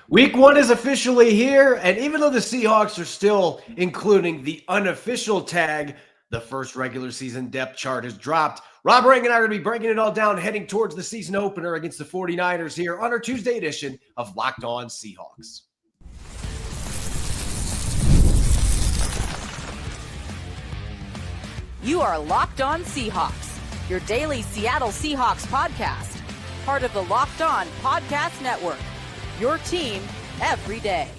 Week one is officially here, and even though the Seahawks are still including the unofficial tag, the first regular season depth chart has dropped. Rob Rang and I are going to be breaking it all down, heading towards the season opener against the 49ers here on our Tuesday edition of Locked On Seahawks. You are Locked On Seahawks, your daily Seattle Seahawks podcast, part of the Locked On Podcast Network. Your team every day.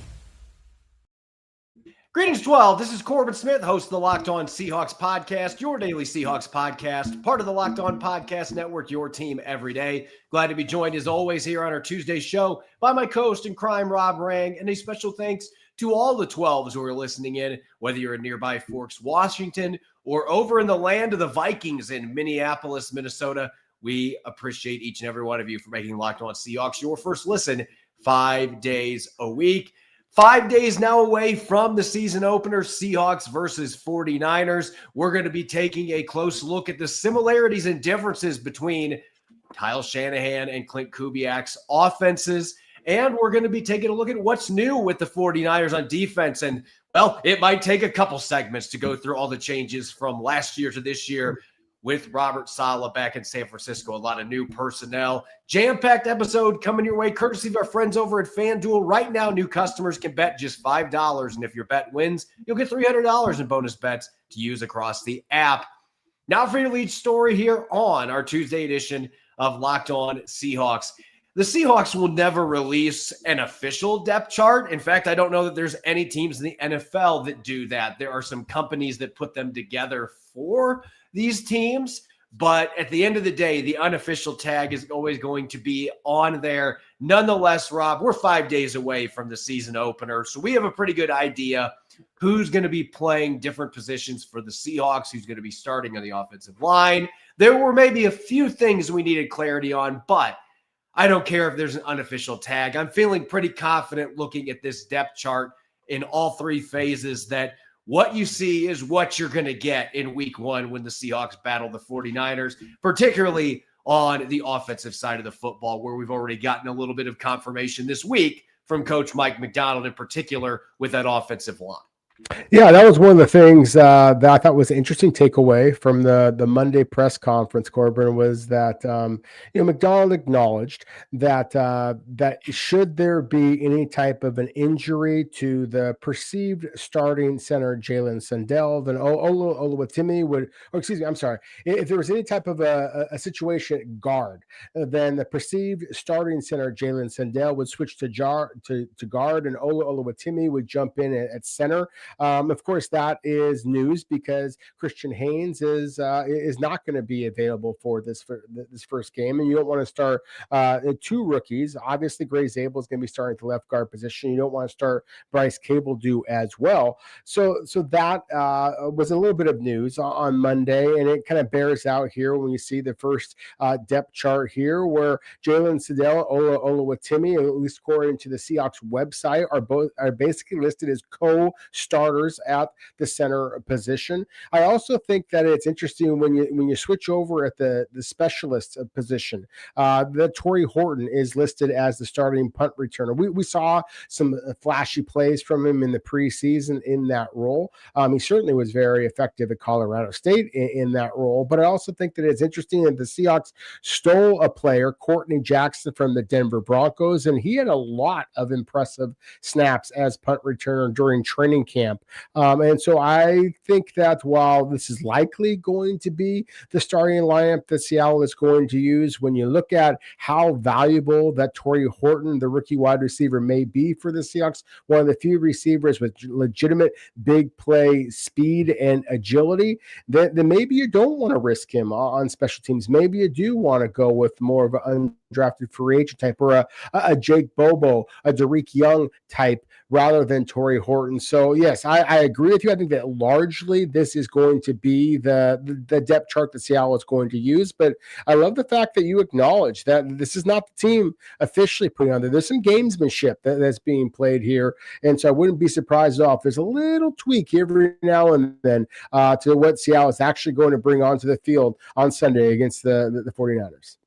Greetings, 12. This is Corbin Smith, host of the Locked On Seahawks podcast, your daily Seahawks podcast, part of the Locked On Podcast Network, your team every day. Glad to be joined, as always, here on our Tuesday show by my co-host in crime, Rob Rang, and a special thanks to all the 12s who are listening in, whether you're in nearby Forks, Washington, or over in the land of the Vikings in Minneapolis, Minnesota. We appreciate each and every one of you for making Locked On Seahawks your first listen 5 days a week. 5 days now away from the season opener, Seahawks versus 49ers. We're going to be taking a close look at the similarities and differences between Kyle Shanahan and Klint Kubiak's offenses. And we're going to be taking a look at what's new with the 49ers on defense. And, well, it might take a couple segments to go through all the changes from last year to this year with Robert Saleh back in San Francisco. A lot of new personnel. Jam-packed episode coming your way, courtesy of our friends over at FanDuel. Right now, new customers can bet just $5. And if your bet wins, you'll get $300 in bonus bets to use across the app. Now for your lead story here on our Tuesday edition of Locked On Seahawks. The Seahawks will never release an official depth chart. In fact, I don't know that there's any teams in the NFL that do that. There are some companies that put them together for these teams, but at the end of the day, the unofficial tag is always going to be on there. Nonetheless, Rob, we're 5 days away from the season opener, so we have a pretty good idea who's going to be playing different positions for the Seahawks, who's going to be starting on the offensive line. There were maybe a few things we needed clarity on, but I don't care if there's an unofficial tag. I'm feeling pretty confident looking at this depth chart in all three phases that what you see is what you're going to get in week one when the Seahawks battle the 49ers, particularly on the offensive side of the football, where we've already gotten a little bit of confirmation this week from Coach Mike Macdonald in particular with that offensive line. Yeah, that was one of the things that I thought was an interesting takeaway from the Monday press conference, Corbin, was that McDonald acknowledged that that should there be any type of an injury to the perceived starting center Jalen Sandell, then Oluwatimi would, if there was any type of a situation at guard, then the perceived starting center Jalen Sandell would switch to guard, and Oluwatimi would jump in at center. Of course, that is news because Christian Haynes is not going to be available for this first game, and you don't want to start two rookies. Obviously, Gray Zabel is going to be starting at the left guard position. You don't want to start Bryce Cable-Dew as well. So that was a little bit of news on Monday, and it kind of bears out here when you see the first depth chart here, where Jalen Sandell, Oluwatimi, at least according to the Seahawks website, are basically listed as co-starters at the center position. I also think that it's interesting when you switch over at the specialist position, that Torrey Horton is listed as the starting punt returner. We saw some flashy plays from him in the preseason in that role. He certainly was very effective at Colorado State in that role, but I also think that it's interesting that the Seahawks stole a player, Courtney Jackson, from the Denver Broncos, and he had a lot of impressive snaps as punt returner during training camp. And so I think that while this is likely going to be the starting lineup that Seattle is going to use, when you look at how valuable that Torrey Horton, the rookie wide receiver, may be for the Seahawks, one of the few receivers with legitimate big play speed and agility, then maybe you don't want to risk him on special teams. Maybe you do want to go with more of an undrafted free agent type, or a Jake Bobo, a Derek Young type, rather than Torrey Horton. So yes, I agree with you. I think that largely this is going to be the depth chart that Seattle is going to use. But I love the fact that you acknowledge that this is not the team officially putting on there. There's some gamesmanship that's being played here. And so I wouldn't be surprised if there's a little tweak every now and then to what Seattle is actually going to bring onto the field on Sunday against the 49ers.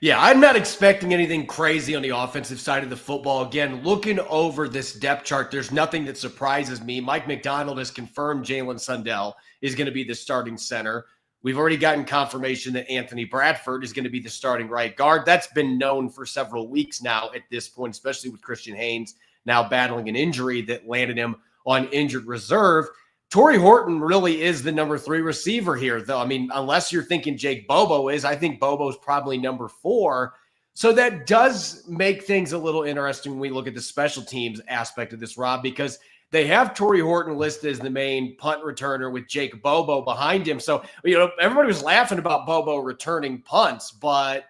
Yeah, I'm not expecting anything crazy on the offensive side of the football. Again, looking over this depth chart, there's nothing that surprises me. Mike McDonald has confirmed Jalen Sundell is going to be the starting center. We've already gotten confirmation that Anthony Bradford is going to be the starting right guard. That's been known for several weeks now at this point, especially with Christian Haynes now battling an injury that landed him on injured reserve. Torrey Horton really is the number 3 receiver here, though. I mean, unless you're thinking Jake Bobo is, I think Bobo's probably number 4. So that does make things a little interesting when we look at the special teams aspect of this, Rob, because they have Torrey Horton listed as the main punt returner with Jake Bobo behind him. So, everybody was laughing about Bobo returning punts, but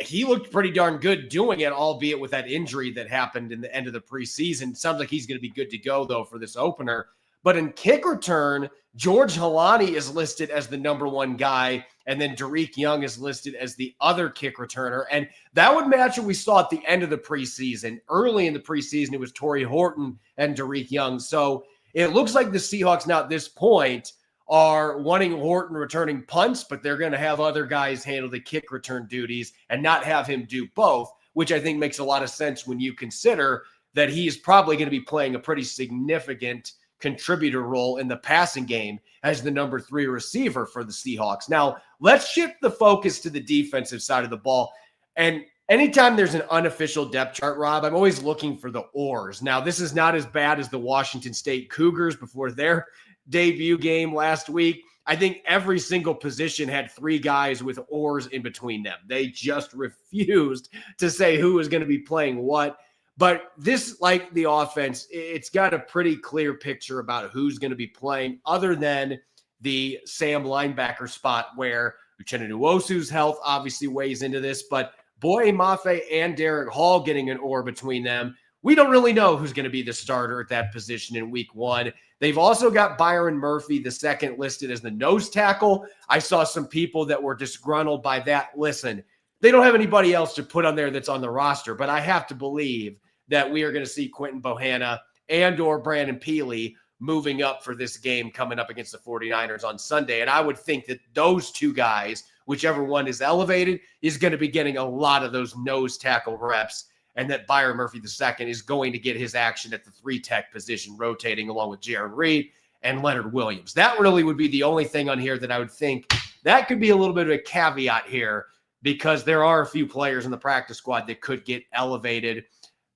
he looked pretty darn good doing it, albeit with that injury that happened in the end of the preseason. Sounds like he's going to be good to go, though, for this opener. But in kick return, George Halani is listed as the number 1 guy, and then Derek Young is listed as the other kick returner. And that would match what we saw at the end of the preseason. Early in the preseason, it was Torrey Horton and Derek Young. So it looks like the Seahawks now at this point are wanting Horton returning punts, but they're going to have other guys handle the kick return duties and not have him do both, which I think makes a lot of sense when you consider that he's probably going to be playing a pretty significant contributor role in the passing game as the number 3 receiver for the Seahawks. Now, let's shift the focus to the defensive side of the ball. And anytime there's an unofficial depth chart, Rob, I'm always looking for the oars. Now, this is not as bad as the Washington State Cougars before their debut game last week. I think every single position had 3 guys with oars in between them. They just refused to say who was going to be playing what. But this, like the offense, it's got a pretty clear picture about who's going to be playing, other than the Sam linebacker spot where Uchenna Nwosu's health obviously weighs into this. But Boye Mafe and Derek Hall getting an oar between them, we don't really know who's going to be the starter at that position in week 1. They've also got Byron Murphy, the second, listed as the nose tackle. I saw some people that were disgruntled by that. Listen, they don't have anybody else to put on there that's on the roster, but I have to believe that we are going to see Quentin Bohanna and or Brandon Peely moving up for this game coming up against the 49ers on Sunday. And I would think that those 2 guys, whichever one is elevated, is going to be getting a lot of those nose tackle reps, and that Byron Murphy II is going to get his action at the 3-tech position, rotating along with Jaron Reed and Leonard Williams. That really would be the only thing on here that I would think that could be a little bit of a caveat here, because there are a few players in the practice squad that could get elevated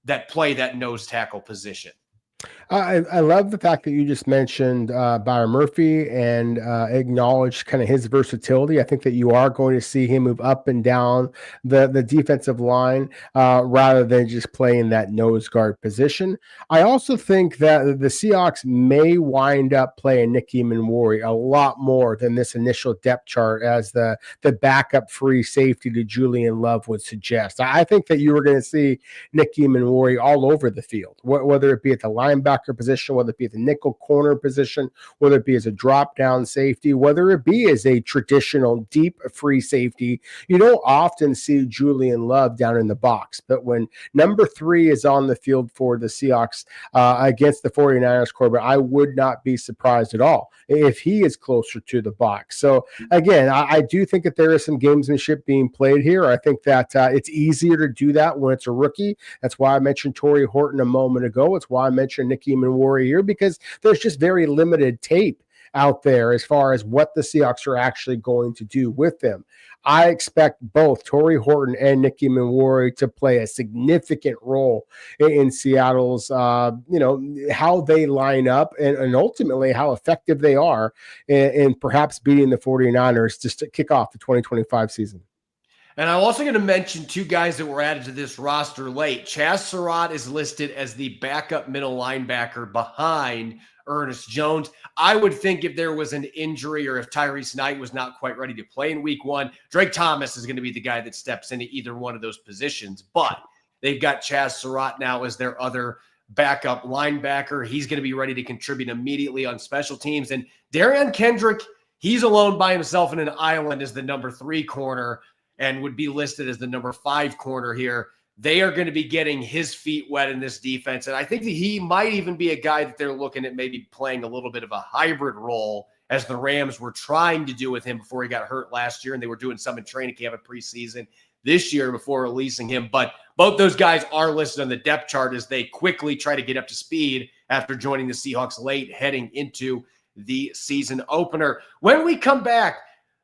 that play that nose tackle position. I love the fact that you just mentioned Byron Murphy and acknowledged kind of his versatility. I think that you are going to see him move up and down the defensive line rather than just playing that nose guard position. I also think that the Seahawks may wind up playing Nick Eamon-Wari a lot more than this initial depth chart as the backup free safety to Julian Love would suggest. I think that you were going to see Nick Eamon-Wari all over the field, whether it be at the linebacker position, whether it be the nickel corner position, whether it be as a drop down safety, whether it be as a traditional deep free safety. You don't often see Julian Love down in the box, but when number 3 is on the field for the Seahawks against the 49ers, Corbin, I would not be surprised at all if he is closer to the box. So again, I do think that there is some gamesmanship being played here. I think that it's easier to do that when it's a rookie. That's why I mentioned Torrey Horton a moment ago. It's why I mentioned Nick Eamon-Wari here, because there's just very limited tape out there as far as what the Seahawks are actually going to do with them. I expect both Torrey Horton and Nick Eamon-Wari to play a significant role in Seattle's, how they line up and ultimately how effective they are in perhaps beating the 49ers just to kick off the 2025 season. And I'm also going to mention 2 guys that were added to this roster late. Chaz Surratt is listed as the backup middle linebacker behind Ernest Jones. I would think if there was an injury or if Tyrese Knight was not quite ready to play in week 1, Drake Thomas is going to be the guy that steps into either one of those positions. But they've got Chaz Surratt now as their other backup linebacker. He's going to be ready to contribute immediately on special teams. And Darian Kendrick, he's alone by himself in an island as the number 3 corner and would be listed as the number 5 corner here. They are going to be getting his feet wet in this defense. And I think that he might even be a guy that they're looking at maybe playing a little bit of a hybrid role, as the Rams were trying to do with him before he got hurt last year, and they were doing some in training camp and preseason. this year before releasing him. But both those guys are listed on the depth chart as they quickly try to get up to speed after joining the Seahawks late, heading into the season opener. When we come back,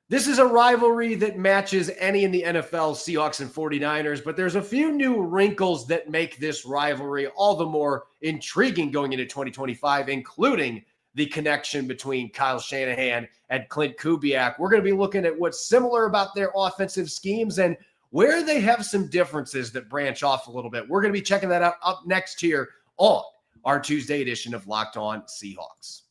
this is a rivalry that matches any in the NFL, Seahawks and 49ers, but there's a few new wrinkles that make this rivalry all the more intriguing going into 2025, including the connection between Kyle Shanahan and Klint Kubiak. We're going to be looking at what's similar about their offensive schemes and where they have some differences that branch off a little bit. We're going to be checking that out up next here on our Tuesday edition of Locked On Seahawks.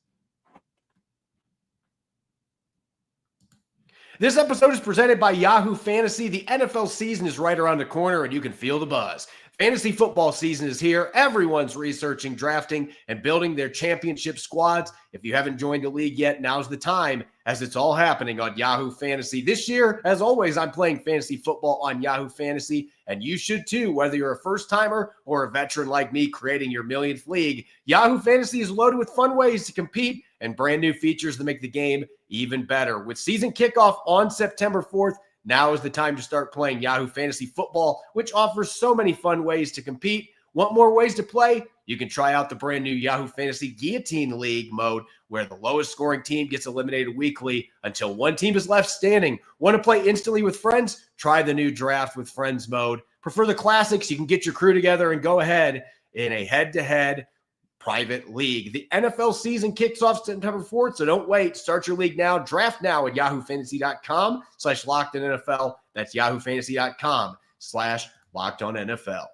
This episode is presented by Yahoo Fantasy. The NFL season is right around the corner, and you can feel the buzz. Fantasy football season is here. Everyone's researching, drafting, and building their championship squads. If you haven't joined the league yet, now's the time, as it's all happening on Yahoo Fantasy. This year, as always, I'm playing fantasy football on Yahoo Fantasy, and you should too, whether you're a first-timer or a veteran like me creating your millionth league. Yahoo Fantasy is loaded with fun ways to compete and brand new features to make the game even better. With season kickoff on September 4th, now is the time to start playing Yahoo Fantasy Football, which offers so many fun ways to compete. Want more ways to play? You can try out the brand new Yahoo Fantasy Guillotine League mode, where the lowest scoring team gets eliminated weekly until one team is left standing. Want to play instantly with friends? Try the new Draft with Friends mode. Prefer the classics? You can get your crew together and go ahead in a head-to-head private league. The NFL season kicks off September 4th, so don't wait. Start your league now. Draft now at yahoofantasy.com/LockedOnNFL. That's yahoofantasy.com/LockedOnNFL.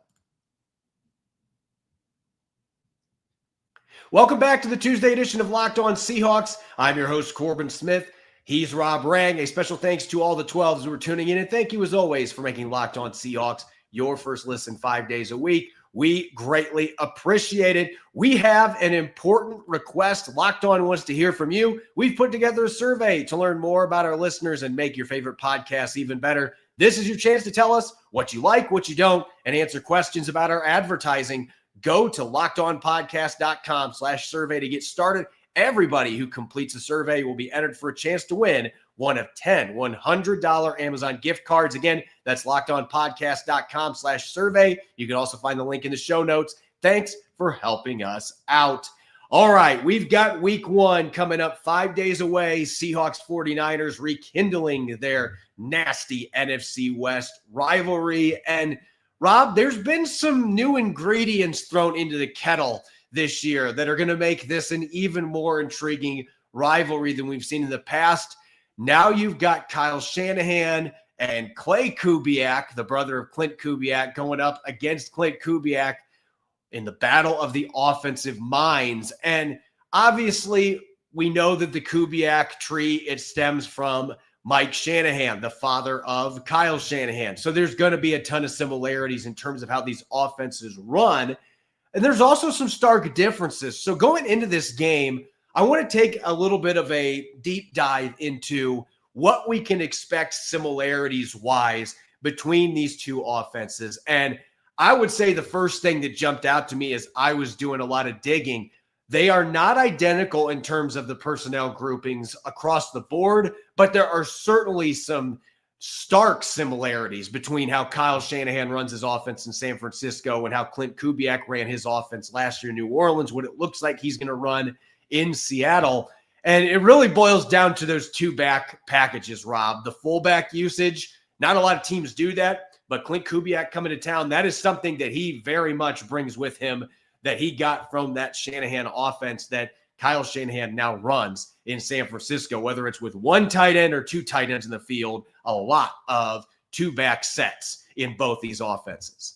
Welcome back to the Tuesday edition of Locked On Seahawks. I'm your host, Corbin Smith. He's Rob Rang. A special thanks to all the 12s who are tuning in, and thank you as always for making Locked On Seahawks your first listen 5 days a week. We greatly appreciate it. We have an important request. Locked On wants to hear from you. We've put together a survey to learn more about our listeners and make your favorite podcasts even better. This is your chance to tell us what you like, what you don't, and answer questions about our advertising. Go to lockedonpodcast.com/survey to get started. Everybody who completes a survey will be entered for a chance to win one of 10 $100 Amazon gift cards. Again, that's lockedonpodcast.com/survey. You can also find the link in the show notes. Thanks for helping us out. All right, we've got week one coming up 5 days away. Seahawks 49ers rekindling their nasty NFC West rivalry. And Rob, there's been some new ingredients thrown into the kettle this year that are going to make this an even more intriguing rivalry than we've seen in the past. Now you've got Kyle Shanahan and Clay Kubiak, the brother of Klint Kubiak, going up against Klint Kubiak in the battle of the offensive minds. And obviously, we know that the Kubiak tree, it stems from Mike Shanahan, the father of Kyle Shanahan. So there's going to be a ton of similarities in terms of how these offenses run. And there's also some stark differences. So going into this game, I want to take a little bit of a deep dive into what we can expect similarities-wise between these two offenses. And I would say the first thing that jumped out to me as I was doing a lot of digging, they are not identical in terms of the personnel groupings across the board, but there are certainly some stark similarities between how Kyle Shanahan runs his offense in San Francisco and how Klint Kubiak ran his offense last year in New Orleans, what it looks like he's going to run in Seattle. And it really boils down to those two back packages, Rob. The fullback usage, not a lot of teams do that, but Klint Kubiak coming to town, that is something that he very much brings with him that he got from that Shanahan offense that Kyle Shanahan now runs in San Francisco, whether it's with one tight end or two tight ends in the field, a lot of two back sets in both these offenses.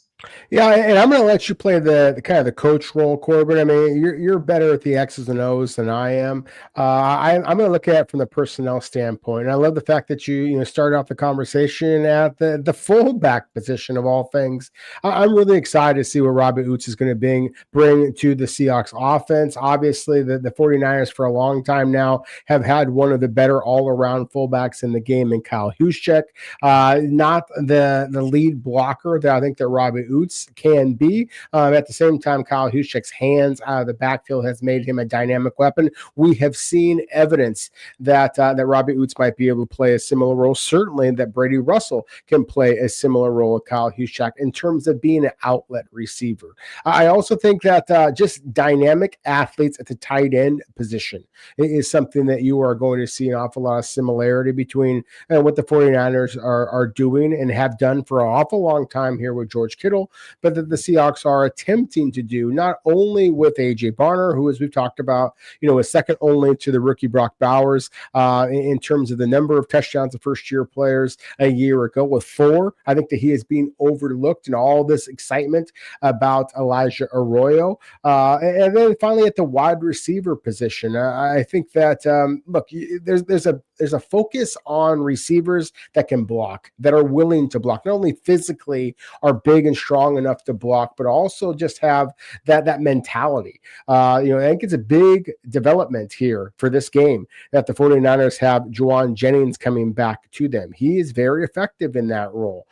Yeah, and I'm going to let you play the kind of the coach role, Corbin. I mean, you're better at the X's and O's than I am. I'm going to look at it from the personnel standpoint. And I love the fact that you started off the conversation at the fullback position of all things. I'm really excited to see what Robert Oots is going to bring to the Seahawks offense. Obviously, the 49ers for a long time now have had one of the better all-around fullbacks in the game in Kyle Juszczyk. Not the lead blocker that I think that Robert Oots can be. At the same time, Kyle Juszczyk's hands out of the backfield has made him a dynamic weapon. We have seen evidence that Robbie Oots might be able to play a similar role. Certainly that Brady Russell can play a similar role with Kyle Juszczyk in terms of being an outlet receiver. I also think that just dynamic athletes at the tight end position is something that you are going to see an awful lot of similarity between what the 49ers are doing and have done for an awful long time here with George Kittle, but that the Seahawks are attempting to do not only with A.J. Barner, who, as we've talked about, is second only to the rookie Brock Bowers in terms of the number of touchdowns of first-year players a year ago with 4. I think that he is being overlooked in all this excitement about Elijah Arroyo. And then finally at the wide receiver position, I think that, look, there's a focus on receivers that can block, that are willing to block, not only physically are big and strong enough to block, but also just have that mentality. I think it's a big development here for this game that the 49ers have Juwan Jennings coming back to them. He is very effective in that role.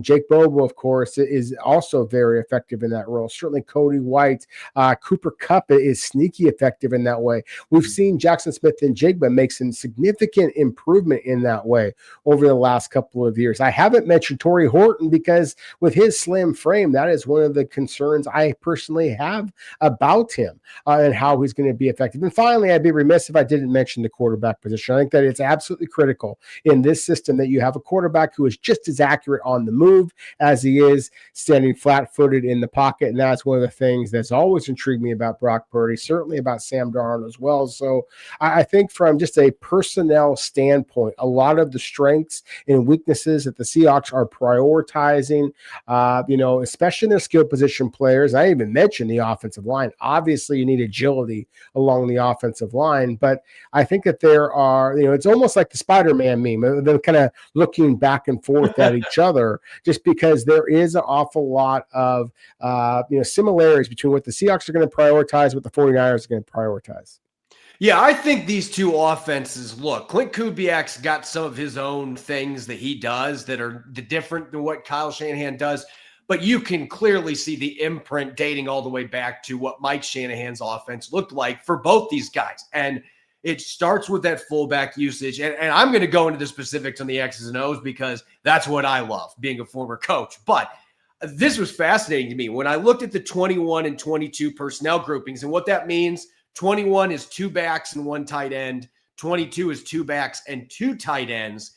Jake Bobo, of course, is also very effective in that role. Certainly Cody White, Cooper Kupp is sneaky effective in that way. We've seen Jackson Smith-Njigba make some significant improvement in that way over the last couple of years. I haven't mentioned Torrey Horton because with his slim frame, that is one of the concerns I personally have about him and how he's going to be effective. And finally, I'd be remiss if I didn't mention the quarterback position. I think that it's absolutely critical in this system that you have a quarterback who is just as accurate on the move as he is standing flat-footed in the pocket, and that's one of the things that's always intrigued me about Brock Purdy, certainly about Sam Darnold as well. So I think from just a personnel standpoint, a lot of the strengths and weaknesses that the Seahawks are prioritizing, especially in their skill position players. I even mentioned the offensive line. Obviously, you need agility along the offensive line, but I think that there are, it's almost like the Spider-Man meme. They're kind of looking back and forth at each other just because there is an awful lot of, similarities between what the Seahawks are going to prioritize, what the 49ers are going to prioritize. Yeah, I think these two offenses, look, Klint Kubiak's got some of his own things that he does that are different than what Kyle Shanahan does, but you can clearly see the imprint dating all the way back to what Mike Shanahan's offense looked like for both these guys. And it starts with that fullback usage. And I'm going to go into the specifics on the X's and O's because that's what I love, being a former coach. But this was fascinating to me. When I looked at the 21 and 22 personnel groupings and what that means, 21 is 2 backs and 1 tight end. 22 is 2 backs and 2 tight ends.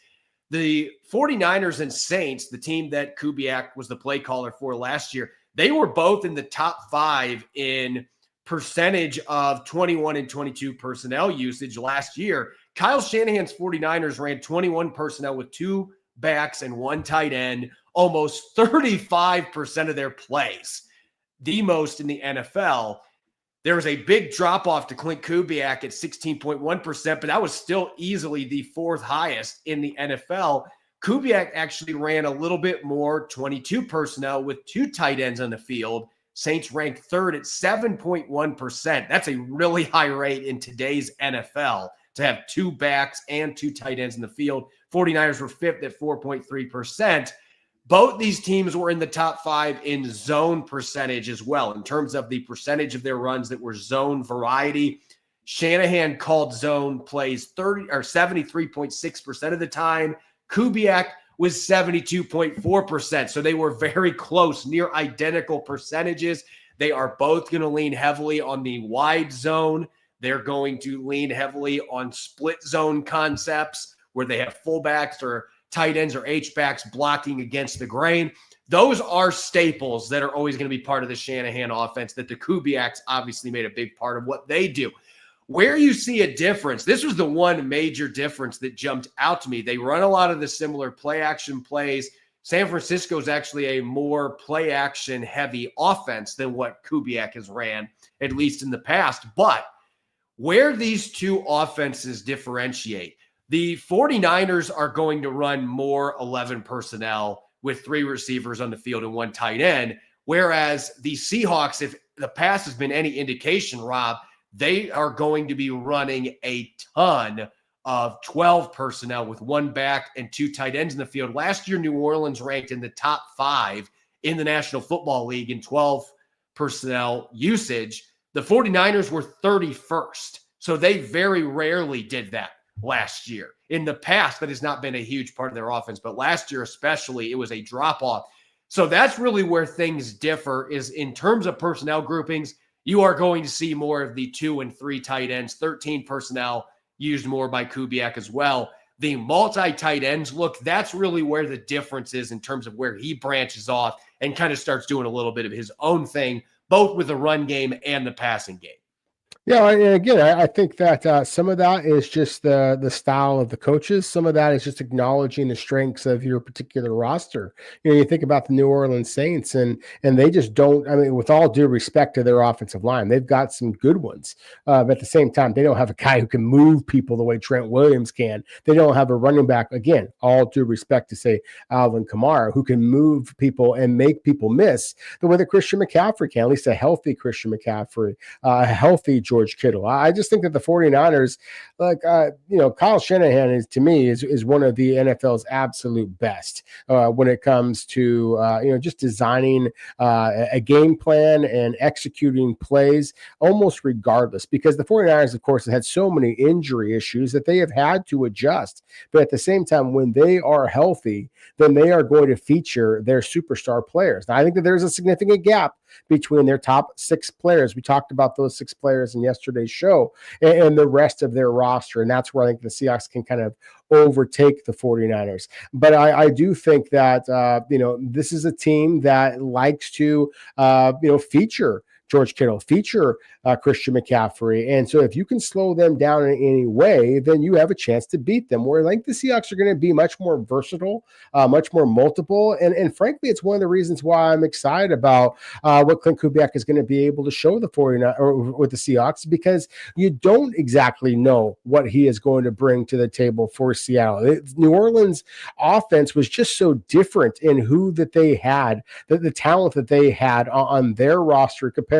The 49ers and Saints, the team that Kubiak was the play caller for last year, they were both in the top 5 in percentage of 21 and 22 personnel usage last year. Kyle Shanahan's 49ers ran 21 personnel with 2 backs and 1 tight end, almost 35% of their plays, the most in the NFL. There was a big drop-off to Klint Kubiak at 16.1%, but that was still easily the 4th highest in the NFL. Kubiak actually ran a little bit more 22 personnel with 2 tight ends on the field. Saints ranked 3rd at 7.1%. That's a really high rate in today's NFL to have 2 backs and 2 tight ends in the field. 49ers were 5th at 4.3%. Both these teams were in the top 5 in zone percentage as well, in terms of the percentage of their runs that were zone variety. Shanahan called zone plays 73.6% of the time. Kubiak was 72.4%. So they were very close, near identical percentages. They are both going to lean heavily on the wide zone. They're going to lean heavily on split zone concepts where they have fullbacks or tight ends or H-backs blocking against the grain. Those are staples that are always going to be part of the Shanahan offense that the Kubiaks obviously made a big part of what they do. Where you see a difference, this was the one major difference that jumped out to me. They run a lot of the similar play-action plays. San Francisco is actually a more play-action heavy offense than what Kubiak has ran, at least in the past. But where these two offenses differentiate, the 49ers are going to run more 11 personnel with 3 receivers on the field and 1 tight end, whereas the Seahawks, if the past has been any indication, Rob, they are going to be running a ton of 12 personnel with 1 back and 2 tight ends in the field. Last year, New Orleans ranked in the top 5 in the National Football League in 12 personnel usage. The 49ers were 31st. So they very rarely did that last year. In the past, that has not been a huge part of their offense, but last year especially, it was a drop-off. So that's really where things differ, is in terms of personnel groupings, you are going to see more of the 2 and 3 tight ends, 13 personnel used more by Kubiak as well. The multi-tight ends look, that's really where the difference is in terms of where he branches off and kind of starts doing a little bit of his own thing, both with the run game and the passing game. Yeah, and again, I think that some of that is just the style of the coaches. Some of that is just acknowledging the strengths of your particular roster. You think about the New Orleans Saints, and they just don't. I mean, with all due respect to their offensive line, they've got some good ones, but at the same time, they don't have a guy who can move people the way Trent Williams can. They don't have a running back. Again, all due respect to say Alvin Kamara, who can move people and make people miss the way that Christian McCaffrey can. At least a healthy Christian McCaffrey, a healthy George Kittle. I just think that the 49ers, Kyle Shanahan is one of the NFL's absolute best when it comes to, just designing a game plan and executing plays almost regardless, because the 49ers, of course, have had so many injury issues that they have had to adjust. But at the same time, when they are healthy, then they are going to feature their superstar players. Now, I think that there's a significant gap between their top 6 players. We talked about those 6 players in yesterday's show and the rest of their roster. And that's where I think the Seahawks can kind of overtake the 49ers. But I do think that, this is a team that likes to, feature George Kittle, feature Christian McCaffrey. And so if you can slow them down in any way, then you have a chance to beat them. Where I think the Seahawks are going to be much more versatile, much more multiple. And frankly, it's one of the reasons why I'm excited about what Klint Kubiak is going to be able to show the 49ers or with the Seahawks, because you don't exactly know what he is going to bring to the table for Seattle. New Orleans offense was just so different in who that they had, the talent that they had on their roster comparison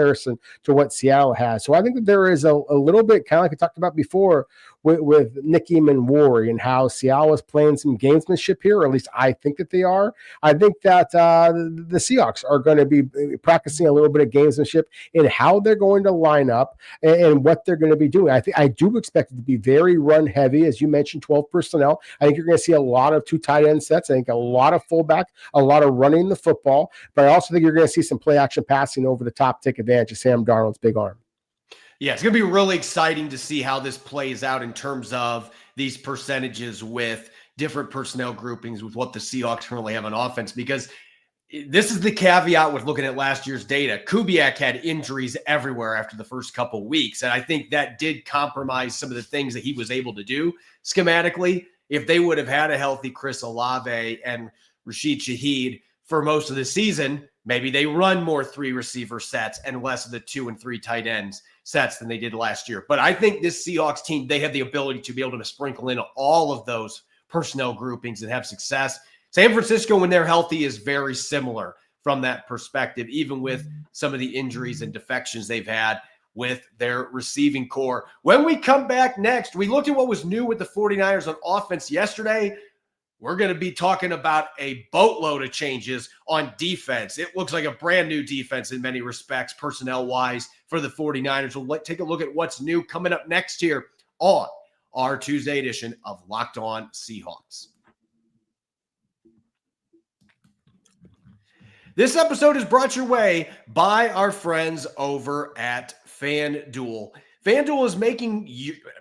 to what Seattle has. So I think that there is a little bit, kind of like I talked about before, with Nicky Manwari and how Seattle is playing some gamesmanship here, or at least I think that they are. I think that the Seahawks are going to be practicing a little bit of gamesmanship in how they're going to line up and what they're going to be doing. I do expect it to be very run heavy, as you mentioned, 12 personnel. I think you're going to see a lot of 2 tight end sets. I think a lot of fullback, a lot of running the football, but I also think you're going to see some play action passing over the top, take advantage of Sam Darnold's big arm. Yeah, it's going to be really exciting to see how this plays out in terms of these percentages with different personnel groupings with what the Seahawks currently have on offense, because this is the caveat with looking at last year's data. Kubiak had injuries everywhere after the first couple weeks, and I think that did compromise some of the things that he was able to do schematically. If they would have had a healthy Chris Olave and Rashid Shaheed for most of the season, maybe they run more 3 receiver sets and less of the 2 and 3 tight ends sets than they did last year. But I think this Seahawks team, they have the ability to be able to sprinkle in all of those personnel groupings and have success. San Francisco, when they're healthy, is very similar from that perspective, even with some of the injuries and defections they've had with their receiving core. When we come back next, we looked at what was new with the 49ers on offense yesterday. We're going to be talking about a boatload of changes on defense. It looks like a brand new defense in many respects, personnel-wise, for the 49ers. We'll take a look at what's new coming up next here on our Tuesday edition of Locked On Seahawks. This episode is brought your way by our friends over at FanDuel. FanDuel is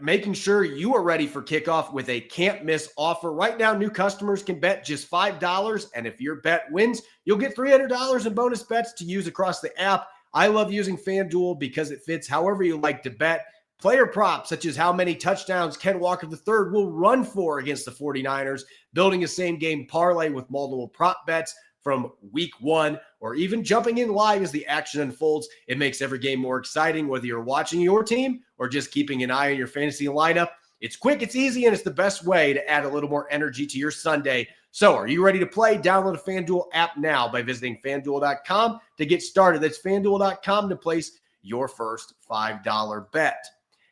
making sure you are ready for kickoff with a can't-miss offer. Right now, new customers can bet just $5, and if your bet wins, you'll get $300 in bonus bets to use across the app. I love using FanDuel because it fits however you like to bet. Player props, such as how many touchdowns Ken Walker III will run for against the 49ers, building a same-game parlay with multiple prop bets from week 1, or even jumping in live as the action unfolds. It makes every game more exciting, whether you're watching your team or just keeping an eye on your fantasy lineup. It's quick, it's easy, and it's the best way to add a little more energy to your Sunday. So are you ready to play? Download the FanDuel app now by visiting FanDuel.com to get started. That's FanDuel.com to place your first $5 bet.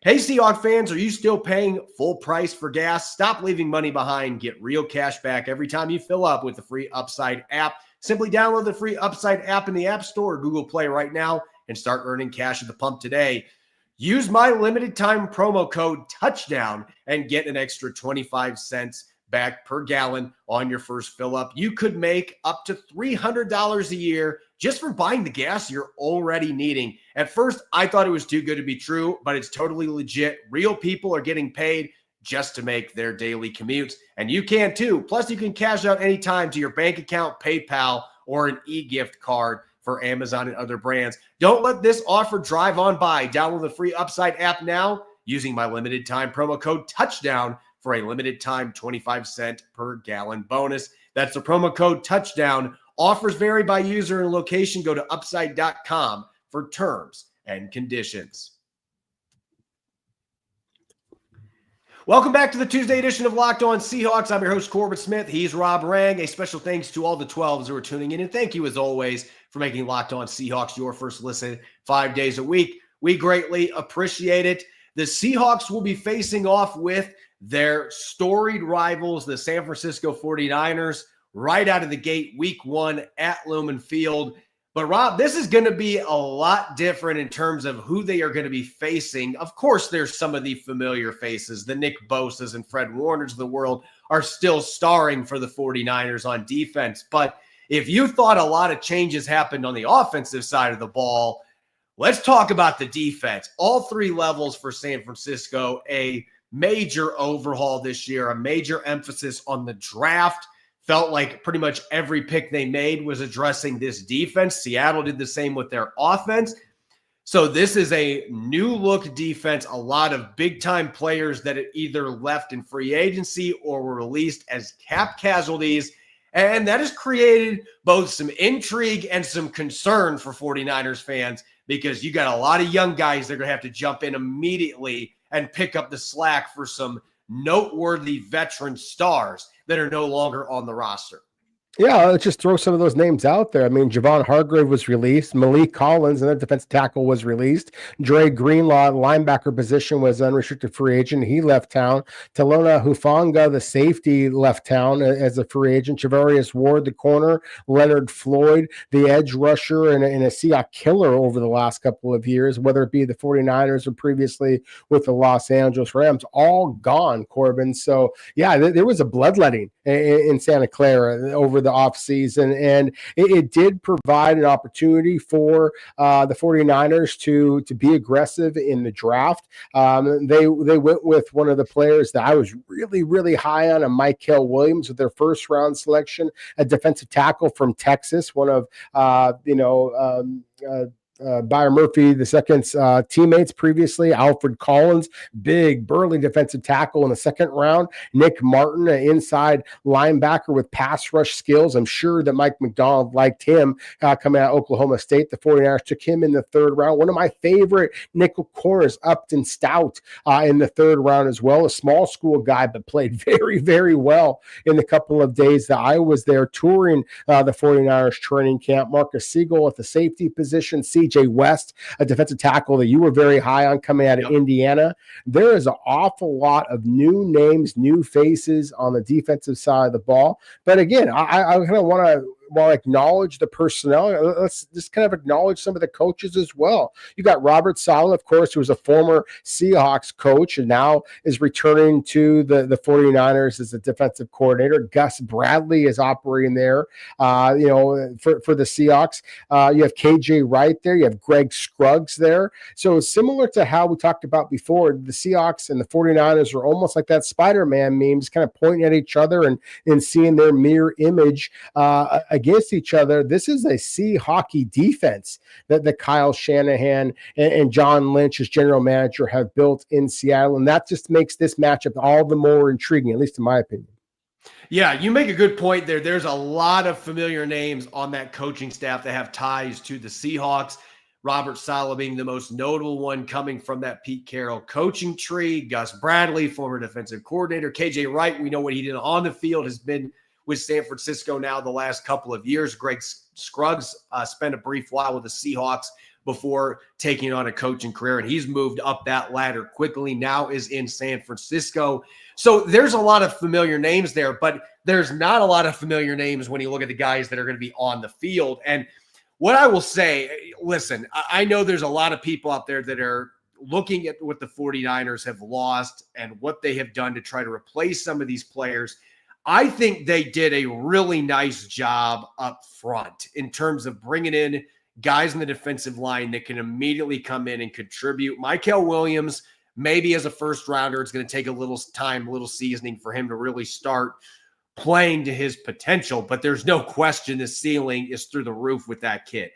Hey, Seahawks fans, are you still paying full price for gas? Stop leaving money behind. Get real cash back every time you fill up with the free Upside app. Simply download the free Upside app in the App Store or Google Play right now and start earning cash at the pump today. Use my limited time promo code TOUCHDOWN and get an extra 25 cents back per gallon on your first fill up. You could make up to $300 a year just for buying the gas you're already needing. At first, I thought it was too good to be true, but it's totally legit. Real people are getting paid just to make their daily commutes, and you can too. Plus, you can cash out anytime to your bank account, PayPal, or an e-gift card for Amazon and other brands. Don't let this offer drive on by. Download the free Upside app now using my limited time promo code TOUCHDOWN for a limited time 25-cent per gallon bonus. That's the promo code TOUCHDOWN. Offers vary by user and location. Go to upside.com for terms and conditions. Welcome back to the Tuesday edition of Locked On Seahawks. I'm your host, Corbin Smith. He's Rob Rang. A special thanks to all the 12s who are tuning in. And thank you, as always, for making Locked On Seahawks your first listen 5 days a week. We greatly appreciate it. The Seahawks will be facing off with their storied rivals, the San Francisco 49ers, right out of the gate, week 1 at Lumen Field. But Rob, this is going to be a lot different in terms of who they are going to be facing. Of course, there's some of the familiar faces. The Nick Bosas and Fred Warners of the world are still starring for the 49ers on defense. But if you thought a lot of changes happened on the offensive side of the ball, let's talk about the defense. All three levels for San Francisco, a major overhaul this year, a major emphasis on the draft. Felt like pretty much every pick they made was addressing this defense. Seattle did the same with their offense. So this is a new look defense. A lot of big-time players that either left in free agency or were released as cap casualties. And that has created both some intrigue and some concern for 49ers fans because you got a lot of young guys that are going to have to jump in immediately and pick up the slack for some noteworthy veteran stars that are no longer on the roster. Yeah, let's just throw some of those names out there. I mean, Javon Hargrave was released. Malik Collins, another defensive tackle, was released. Dre Greenlaw, linebacker position, was unrestricted free agent. He left town. Talona Hufanga, the safety, left town as a free agent. Javarius Ward, the corner. Leonard Floyd, the edge rusher, and a Seahawks killer over the last couple of years, whether it be the 49ers or previously with the Los Angeles Rams, all gone, Corbin. So, yeah, there was a bloodletting in Santa Clara over the offseason, and it did provide an opportunity for the 49ers to be aggressive in the draft. They went with one of the players that I was really, really high on, Michael Williams, with their first round selection, a defensive tackle from Texas, one of Byron Murphy II's teammates previously. Alfred Collins, big burly defensive tackle in the second round. Nick Martin, an inside linebacker with pass rush skills. I'm sure that Mike McDonald liked him coming out of Oklahoma State. The 49ers took him in the third round. One of my favorite nickel corners, Upton Stout, in the third round as well. A small school guy, but played very, very well in the couple of days that I was there touring the 49ers training camp. Marcus Siegel at the safety position. CJ West, a defensive tackle that you were very high on coming out of Indiana. There is an awful lot of new names, new faces on the defensive side of the ball. But again, I kind of want to acknowledge the personnel. Let's just kind of acknowledge some of the coaches as well. You got Robert Saleh, of course, who was a former Seahawks coach and now is returning to the 49ers as a defensive coordinator. Gus Bradley is operating there, for the Seahawks. You have KJ Wright there. You have Greg Scruggs there. So similar to how we talked about before, the Seahawks and the 49ers are almost like that Spider-Man meme, just kind of pointing at each other and seeing their mirror image against each other. This is a Sea hockey defense that Kyle Shanahan and John Lynch as general manager have built in Seattle, and that just makes this matchup all the more intriguing, at least in my opinion. Yeah, you make a good point there. There's a lot of familiar names on that coaching staff that have ties to the Seahawks. Robert Saleh being the most notable one, coming from that Pete Carroll coaching tree. Gus Bradley, former defensive coordinator. KJ Wright, we know what he did on the field, has been with San Francisco now the last couple of years. Greg Scruggs spent a brief while with the Seahawks before taking on a coaching career, and he's moved up that ladder quickly, now is in San Francisco. So there's a lot of familiar names there, but there's not a lot of familiar names when you look at the guys that are going to be on the field. And what I will say, listen, I know there's a lot of people out there that are looking at what the 49ers have lost and what they have done to try to replace some of these players. I think they did a really nice job up front in terms of bringing in guys in the defensive line that can immediately come in and contribute. Mykel Williams, maybe as a first rounder, it's going to take a little time, a little seasoning for him to really start playing to his potential, but there's no question the ceiling is through the roof with that kid.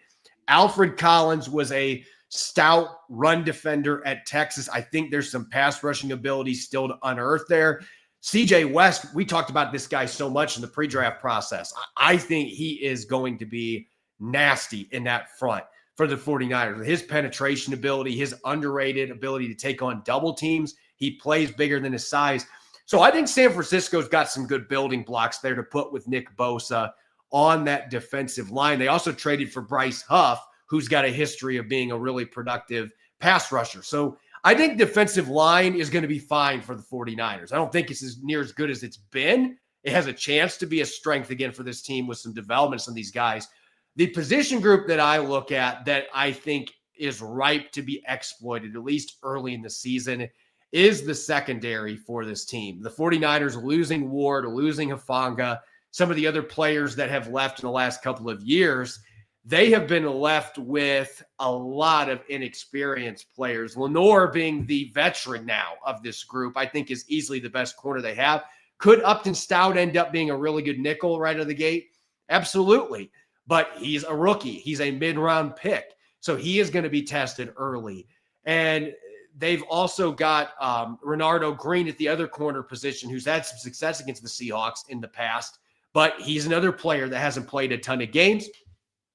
Alfred Collins was a stout run defender at Texas. I think there's some pass rushing ability still to unearth there. CJ West, we talked about this guy so much in the pre-draft process. I think he is going to be nasty in that front for the 49ers. His penetration ability, his underrated ability to take on double teams. He plays bigger than his size. So I think San Francisco's got some good building blocks there to put with Nick Bosa on that defensive line. They also traded for Bryce Huff, who's got a history of being a really productive pass rusher. So I think defensive line is going to be fine for the 49ers. I don't think it's as near as good as it's been. It has a chance to be a strength again for this team with some developments on these guys. The position group that I look at that I think is ripe to be exploited, at least early in the season, is the secondary for this team. The 49ers losing Ward, losing Hufanga, some of the other players that have left in the last couple of years, they have been left with a lot of inexperienced players. Lenore being the veteran now of this group, I think is easily the best corner they have. Could Upton Stout end up being a really good nickel right out of the gate? Absolutely. But he's a rookie. He's a mid-round pick. So he is going to be tested early. And they've also got Renardo Green at the other corner position, who's had some success against the Seahawks in the past. But he's another player that hasn't played a ton of games.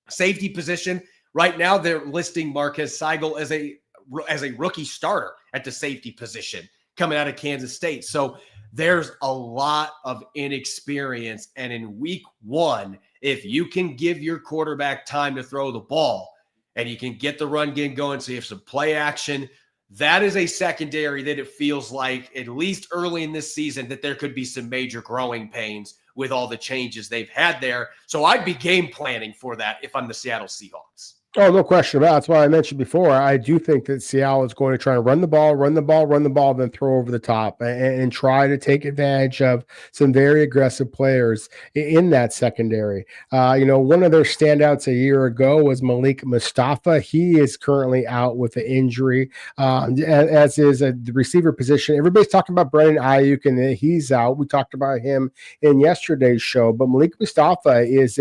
Safety position, right now they're listing Marquez Seigel as a rookie starter at the safety position coming out of Kansas State. So there's a lot of inexperience. And in week one, if you can give your quarterback time to throw the ball and you can get the run game going so you have some play action, that is a secondary that it feels like, at least early in this season, that there could be some major growing pains with all the changes they've had there. So I'd be game planning for that if I'm the Seattle Seahawks. Oh, no question about it. That's why I mentioned before. I do think that Seattle is going to try to run the ball, then throw over the top and try to take advantage of some very aggressive players in that secondary. One of their standouts a year ago was Malik Mustafa. He is currently out with an injury, as is the receiver position. Everybody's talking about Brandon Ayuk, and he's out. We talked about him in yesterday's show, but Malik Mustafa is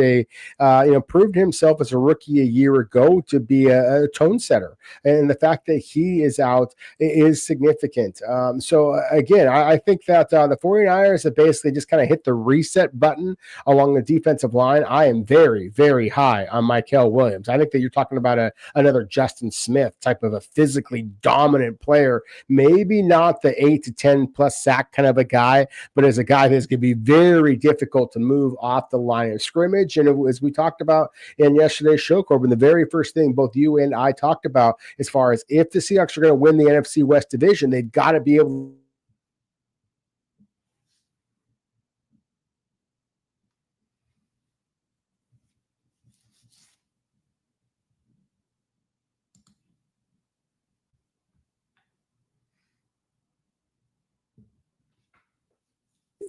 proved himself as a rookie a year ago to be a tone setter, and the fact that he is out is significant. So again, I think that the 49ers have basically just kind of hit the reset button along the defensive line. I am very, very high on Mykel Williams. I think that you're talking about another Justin Smith type of a physically dominant player, maybe not the 8 to 10 plus sack kind of a guy, but as a guy that's going to be very difficult to move off the line of scrimmage. And as we talked about in yesterday's show, Corbin, the very first thing both you and I talked about as far as if the Seahawks are going to win the NFC West division, they've got to be able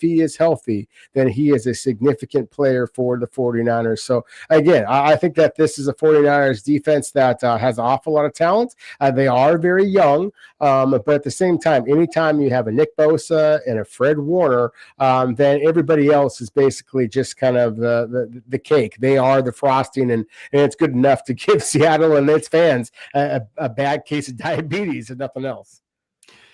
if he is healthy, then he is a significant player for the 49ers. So again, I think that this is a 49ers defense that has an awful lot of talent. They are very young, but at the same time, anytime you have a Nick Bosa and a Fred Warner, then everybody else is basically just kind of the cake. They are the frosting, and it's good enough to give Seattle and its fans a bad case of diabetes, if nothing else.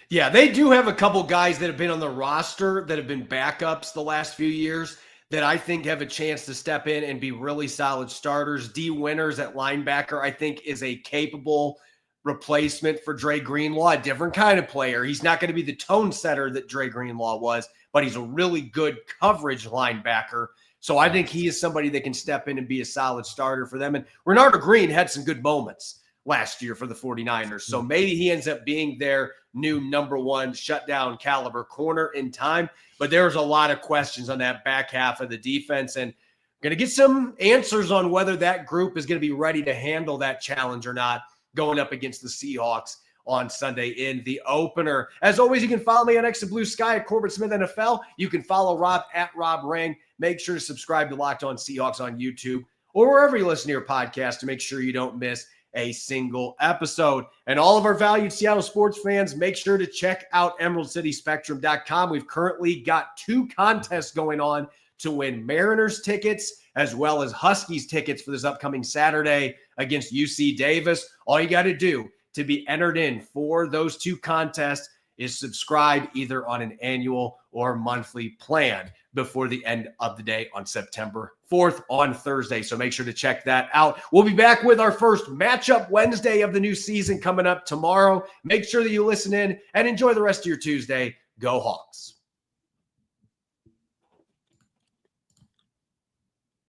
Yeah, they do have a couple guys that have been on the roster that have been backups the last few years that I think have a chance to step in and be really solid starters. D. Winters at linebacker, I think, is a capable replacement for Dre Greenlaw, a different kind of player. He's not going to be the tone setter that Dre Greenlaw was, but he's a really good coverage linebacker. So I think he is somebody that can step in and be a solid starter for them. And Renardo Green had some good moments last year for the 49ers. So maybe he ends up being their new number one shutdown caliber corner in time. But there's a lot of questions on that back half of the defense, and going to get some answers on whether that group is going to be ready to handle that challenge or not going up against the Seahawks on Sunday in the opener. As always, you can follow me on X and Blue Sky at Corbin Smith NFL. You can follow Rob at Rob Ring. Make sure to subscribe to Locked On Seahawks on YouTube or wherever you listen to your podcast to make sure you don't miss a single episode. And all of our valued Seattle sports fans, make sure to check out EmeraldCitySpectrum.com. We've currently got 2 contests going on to win Mariners tickets as well as Huskies tickets for this upcoming Saturday against UC Davis. All you got to do to be entered in for those 2 contests is subscribe either on an annual or monthly plan before the end of the day on September 4th on Thursday. So make sure to check that out. We'll be back with our first matchup Wednesday of the new season coming up tomorrow. Make sure that you listen in and enjoy the rest of your Tuesday. Go Hawks.